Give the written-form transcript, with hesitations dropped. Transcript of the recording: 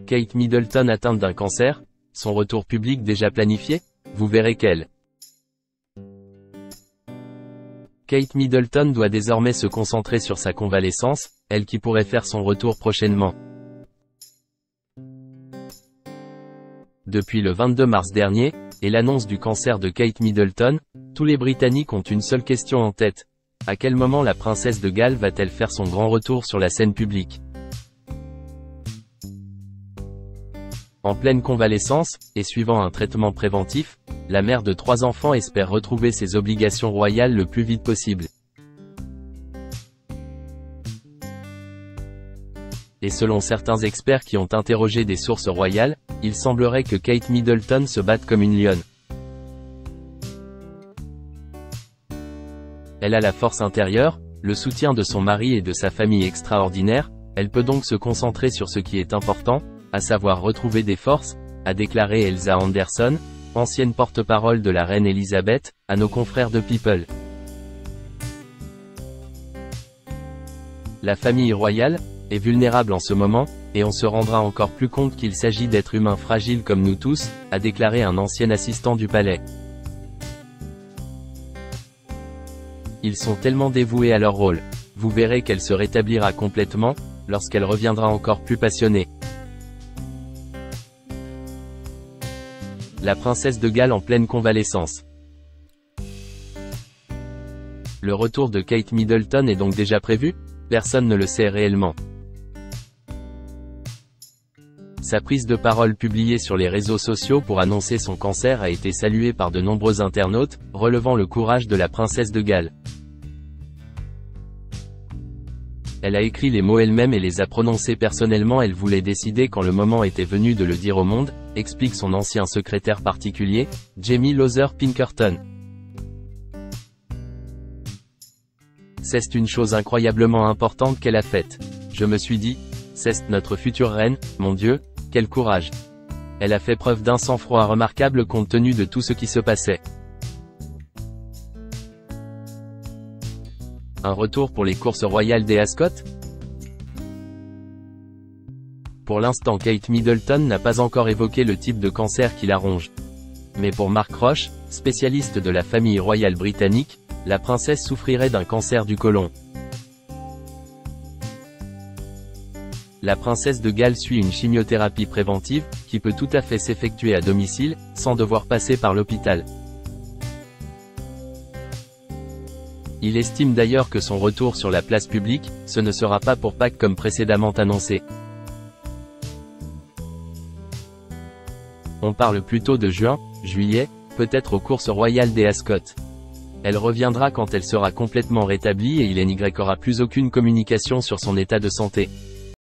Kate Middleton atteinte d'un cancer, son retour public déjà planifié? Vous verrez qu'elle. Kate Middleton doit désormais se concentrer sur sa convalescence, elle qui pourrait faire son retour prochainement. Depuis le 22 mars dernier, et l'annonce du cancer de Kate Middleton, tous les Britanniques ont une seule question en tête. À quel moment la princesse de Galles va-t-elle faire son grand retour sur la scène publique? En pleine convalescence, et suivant un traitement préventif, la mère de 3 enfants espère retrouver ses obligations royales le plus vite possible. Et selon certains experts qui ont interrogé des sources royales, il semblerait que Kate Middleton se batte comme une lionne. Elle a la force intérieure, le soutien de son mari et de sa famille extraordinaire, elle peut donc se concentrer sur ce qui est important, à savoir retrouver des forces, a déclaré Elsa Anderson, ancienne porte-parole de la reine Elisabeth, à nos confrères de People. La famille royale est vulnérable en ce moment, et on se rendra encore plus compte qu'il s'agit d'êtres humains fragiles comme nous tous, a déclaré un ancien assistant du palais. Ils sont tellement dévoués à leur rôle. Vous verrez qu'elle se rétablira complètement, lorsqu'elle reviendra encore plus passionnée. La princesse de Galles en pleine convalescence. Le retour de Kate Middleton est donc déjà prévu? Personne ne le sait réellement. Sa prise de parole publiée sur les réseaux sociaux pour annoncer son cancer a été saluée par de nombreux internautes, relevant le courage de la princesse de Galles. Elle a écrit les mots elle-même et les a prononcés personnellement. Elle voulait décider quand le moment était venu de le dire au monde, explique son ancien secrétaire particulier, Jamie Lowther-Pinkerton. C'est une chose incroyablement importante qu'elle a faite. Je me suis dit, c'est notre future reine, mon Dieu, quel courage. Elle a fait preuve d'un sang-froid remarquable compte tenu de tout ce qui se passait. Un retour pour les courses royales des Ascot? Pour l'instant Kate Middleton n'a pas encore évoqué le type de cancer qui la ronge. Mais pour Mark Roche, spécialiste de la famille royale britannique, la princesse souffrirait d'un cancer du côlon. La princesse de Galles suit une chimiothérapie préventive, qui peut tout à fait s'effectuer à domicile, sans devoir passer par l'hôpital. Il estime d'ailleurs que son retour sur la place publique, ce ne sera pas pour Pâques comme précédemment annoncé. On parle plutôt de juin, juillet, peut-être aux courses royales des Ascot. Elle reviendra quand elle sera complètement rétablie et il n'y aura plus aucune communication sur son état de santé.